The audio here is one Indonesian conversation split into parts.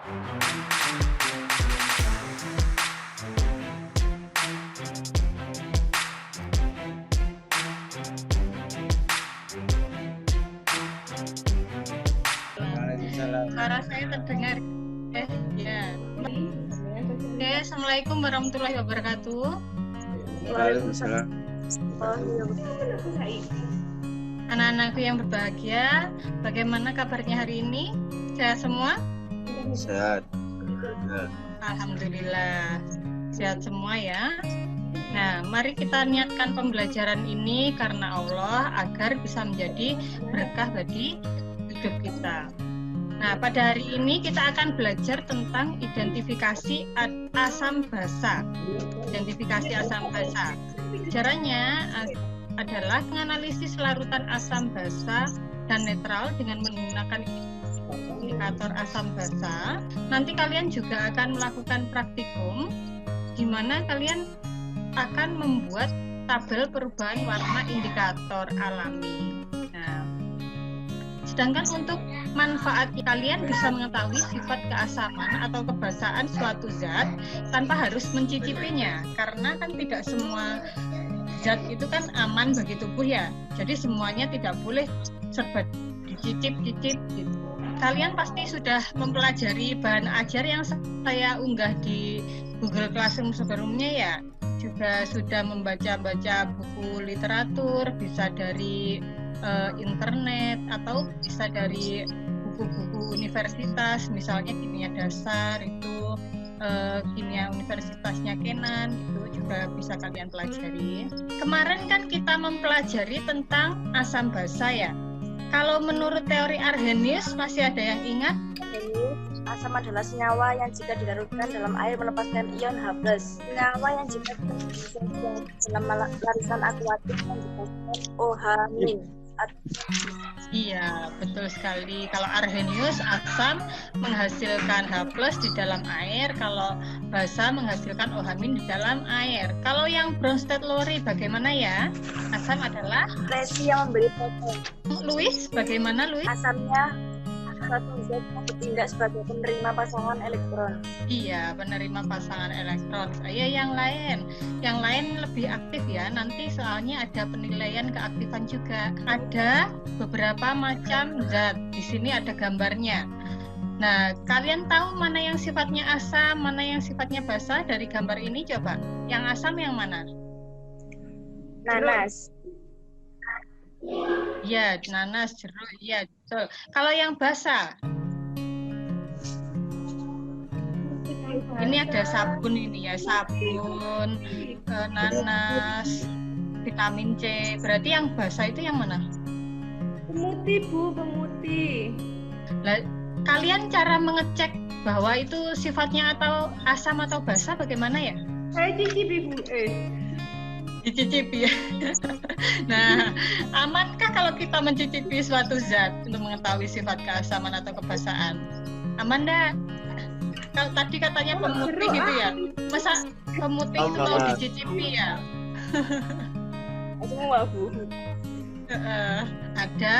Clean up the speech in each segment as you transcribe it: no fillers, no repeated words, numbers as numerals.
Suara saya terdengar. Ya. Oke, Assalamualaikum warahmatullahi wabarakatuh. Waalaikumsalam. Anak-anakku yang berbahagia, bagaimana kabarnya hari ini? Sehat semua? Sehat. Alhamdulillah, sehat semua ya. Nah, mari kita niatkan pembelajaran ini karena Allah agar bisa menjadi berkah bagi hidup kita. Nah, pada hari ini kita akan belajar tentang identifikasi asam basa. Identifikasi asam basa. Caranya adalah menganalisis larutan asam basa dan netral dengan menggunakan indikator asam basa. Nanti kalian juga akan melakukan praktikum di mana kalian akan membuat tabel perubahan warna indikator alami. Nah, sedangkan untuk manfaat kalian bisa mengetahui sifat keasaman atau kebasaan suatu zat tanpa harus mencicipinya, karena kan tidak semua zat itu kan aman bagi tubuh ya. Jadi semuanya tidak boleh serba dicicip-cicip gitu. Kalian pasti sudah mempelajari bahan ajar yang saya unggah di Google Classroom sebelumnya ya. Juga sudah membaca-baca buku literatur, bisa dari internet atau bisa dari buku-buku universitas, misalnya kimia dasar itu kimia universitasnya Kenan, itu juga bisa kalian pelajari. Kemarin kan kita mempelajari tentang asam basa ya. Kalau menurut teori Arrhenius masih ada yang ingat? Asam adalah senyawa yang jika dilarutkan dalam air melepaskan ion H+. Senyawa yang jika dilarutkan dalam larutan akuatik melepaskan OH-. Iya, betul sekali. Kalau Arrhenius, asam menghasilkan H+ di dalam air, kalau basa menghasilkan OH- di dalam air. Kalau yang Bronsted-Lowry bagaimana ya? Asam adalah Resi yang memberi proton. Louis, bagaimana Louis? Asamnya suatu zat yang bertindak sebagai penerima pasangan elektron. Iya, penerima pasangan elektron. Saya yang lain lebih aktif ya. Nanti soalnya ada penilaian keaktifan juga. Ada beberapa macam zat. Di sini ada gambarnya. Nah, kalian tahu mana yang sifatnya asam, mana yang sifatnya basa dari gambar ini? Coba. Yang asam yang mana? Nanas. Ya, nanas, jeruk. Ya, betul. Kalau yang basa? Ini ada sabun ini ya, sabun, nanas, vitamin C. Berarti yang basa itu yang mana? Pemutih Bu, pemutih. Lah, kalian cara mengecek bahwa itu sifatnya atau asam atau basa bagaimana ya? Saya cicipi Bu. Dicicipi ya. Nah, amankah kalau kita mencicipi suatu zat untuk mengetahui sifat keasaman atau kebasaan? Aman enggak? Kalau tadi katanya pemutih gitu ya. Masa pemutih itu mau dicicipi ya? Semua Bu. Ada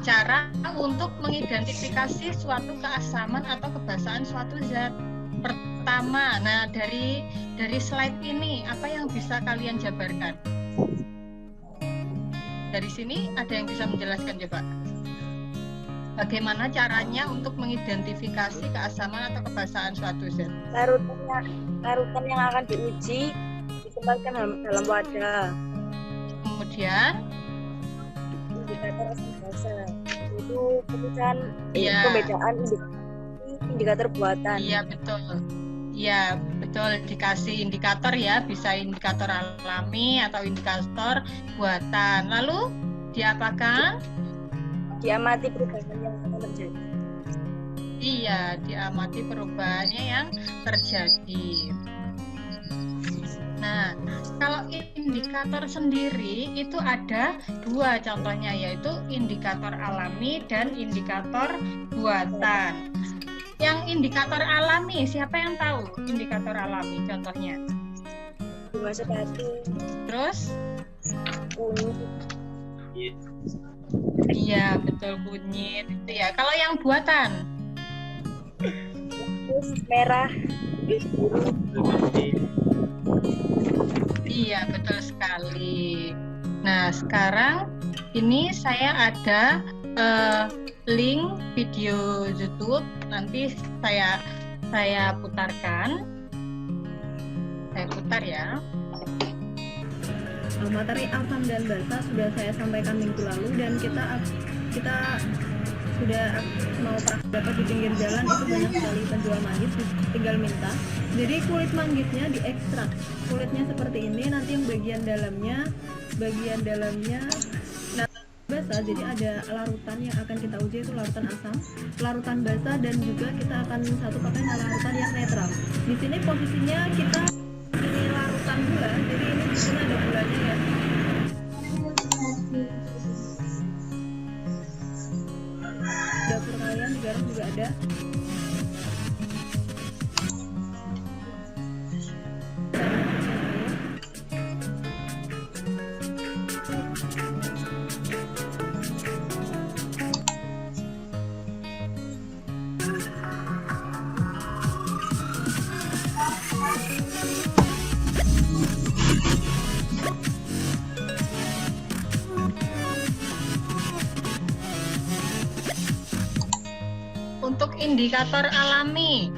cara untuk mengidentifikasi suatu keasaman atau kebasaan suatu zat. Pertama, nah dari slide ini apa yang bisa kalian jabarkan? Dari sini ada yang bisa menjelaskan coba? Bagaimana caranya untuk mengidentifikasi keasaman atau kebasaan suatu zat? Larutan yang akan diuji ditempatkan dalam wadah. Kemudian Indikator asam basa itu pemilihan ya. Pembedaan indikator buatan. Iya betul. Iya betul, dikasih indikator ya, bisa indikator alami atau indikator buatan. Lalu diapakan? Diamati perubahan yang akan terjadi. Iya, diamati perubahannya yang terjadi. Nah, kalau indikator sendiri itu ada dua contohnya, yaitu indikator alami dan indikator buatan. Yang indikator alami, siapa yang tahu indikator alami contohnya? Bunga sepatu. Terus? Kunyit. Iya, betul, kunyit itu ya. Kalau yang buatan? merah. Iya, betul sekali. Nah, sekarang ini saya ada link video YouTube. Nanti saya putarkan. Saya putar ya. Materi asam dan basa sudah saya sampaikan minggu lalu, dan kita sudah mau dapat di pinggir jalan itu banyak sekali penjual manggis, tinggal minta. Jadi kulit manggisnya diekstrak, kulitnya seperti ini, nanti yang bagian dalamnya basa, jadi ada larutan yang akan kita uji, itu larutan asam, larutan basa, dan juga kita akan satu pakai larutan yang netral. Di sini posisinya kita ini larutan gula, jadi ini di sini ada gulanya ya. Dapur kalian garam juga ada. Untuk indikator alami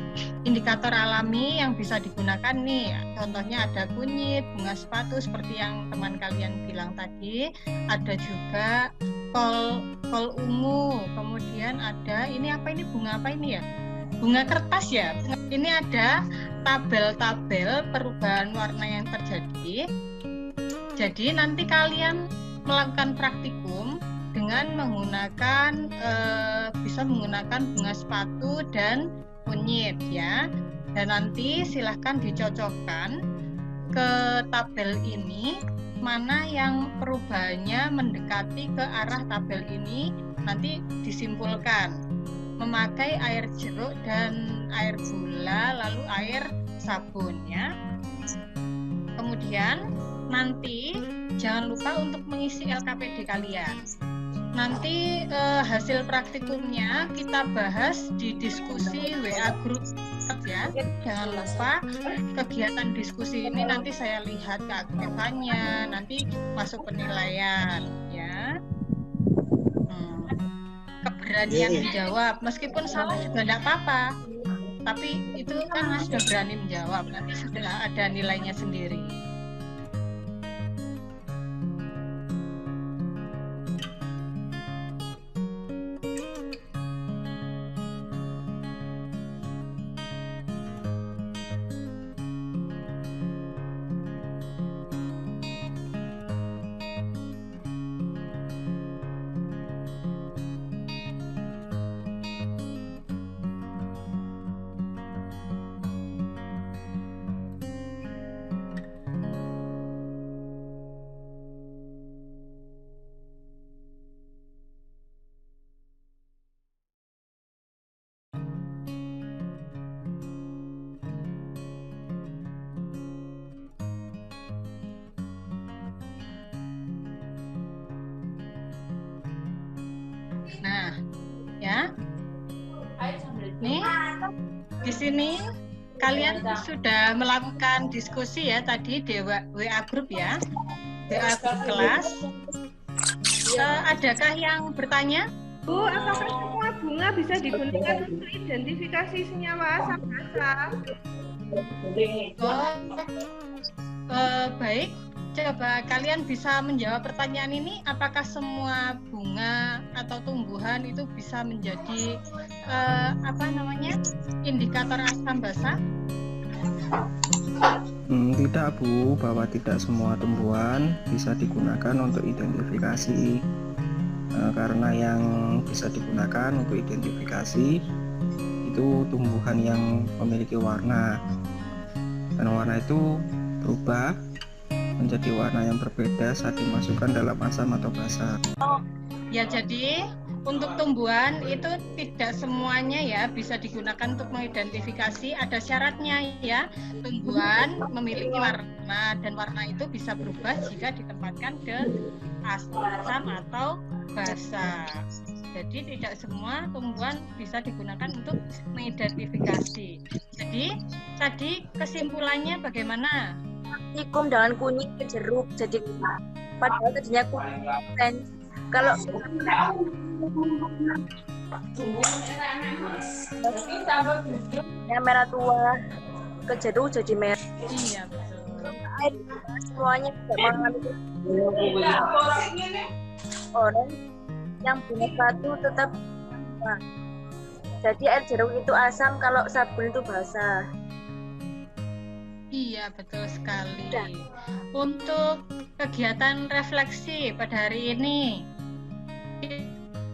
yang bisa digunakan nih, contohnya ada kunyit, bunga sepatu seperti yang teman kalian bilang tadi, ada juga kol ungu, kemudian ada bunga apa ini ya? Bunga kertas ya. Ini ada tabel-tabel perubahan warna yang terjadi. Jadi nanti kalian melakukan praktikum dengan menggunakan bisa menggunakan bunga sepatu dan kunyit ya, dan nanti silahkan dicocokkan ke tabel ini mana yang perubahannya mendekati ke arah tabel ini, nanti disimpulkan memakai air jeruk dan air gula lalu air sabun ya. Kemudian nanti jangan lupa untuk mengisi LKPD kalian. Nanti hasil praktikumnya kita bahas di diskusi WA group ya. Jangan lupa kegiatan diskusi ini nanti saya lihat keaktifan-nya, nanti masuk penilaian ya. Keberanian menjawab, meskipun salah juga tidak apa-apa. Tapi itu kan sudah berani menjawab, nanti sudah ada nilainya sendiri. Nah, ya. Nih, di sini kalian sudah melakukan diskusi ya tadi di WA group ya, WA group kelas. Adakah yang bertanya? Bu, apakah semua bunga bisa digunakan untuk identifikasi senyawa asam basa? Baik. Coba kalian bisa menjawab pertanyaan ini, apakah semua bunga atau tumbuhan itu bisa menjadi indikator asam basa? Tidak Bu, bahwa tidak semua tumbuhan bisa digunakan untuk identifikasi, karena yang bisa digunakan untuk identifikasi itu tumbuhan yang memiliki warna, dan warna itu berubah menjadi warna yang berbeda saat dimasukkan dalam asam atau basa. Ya, jadi untuk tumbuhan itu tidak semuanya ya bisa digunakan untuk mengidentifikasi, ada syaratnya ya. Tumbuhan memiliki warna dan warna itu bisa berubah jika ditempatkan ke asam atau basa. Jadi tidak semua tumbuhan bisa digunakan untuk mengidentifikasi. Jadi tadi kesimpulannya bagaimana? Praktikum dengan kunyit ke jeruk, jadi padahal tadinya kunyit. Kalau yang merah tua ke jeruk jadi merah. Iya betul. Air semuanya tidak mengalami orang yang punya satu tetap nah. Jadi air jeruk itu asam, kalau sabun itu basah. Iya betul sekali. Untuk kegiatan refleksi pada hari ini,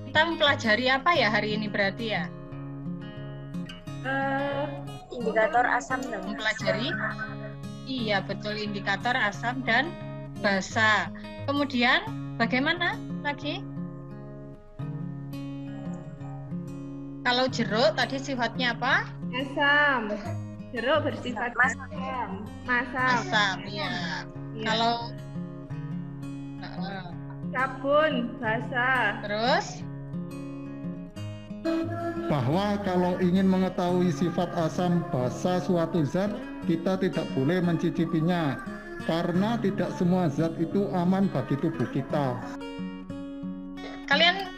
kita mempelajari apa ya hari ini berarti ya? Indikator asam dan Mempelajari? Iya betul, indikator asam dan basa. Kemudian bagaimana lagi? Kalau jeruk tadi sifatnya apa? Asam. Jeruk bersifat asam. Masam. Asam, ya. Iya. Kalau Sabun basah. terus Bahwa kalau ingin mengetahui sifat asam basa suatu zat, kita tidak boleh mencicipinya, karena tidak semua zat itu aman bagi tubuh kita. kalian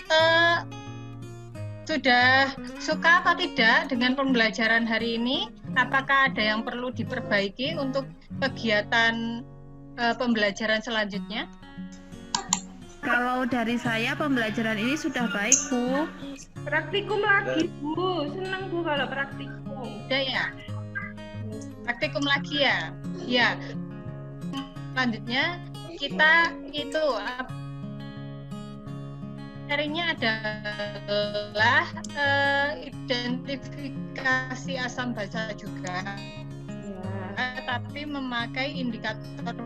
sudah suka atau tidak dengan pembelajaran hari ini? Apakah ada yang perlu diperbaiki untuk kegiatan pembelajaran selanjutnya? Kalau dari saya pembelajaran ini sudah baik, Bu. Praktikum lagi, Bu. Senang, Bu, kalau praktikum. Udah ya? Praktikum lagi ya? Ya. Selanjutnya kita itu materinya adalah identifikasi asam basa juga, tapi memakai indikator.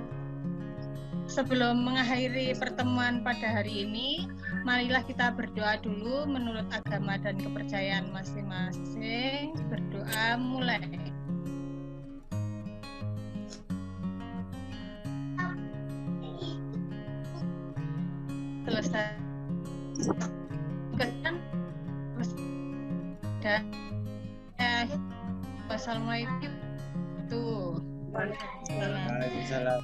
Sebelum mengakhiri pertemuan pada hari ini, marilah kita berdoa dulu menurut agama dan kepercayaan masing-masing. Berdoa mulai. Selesai. Dan wassalamualaikum. Waalaikumsalam.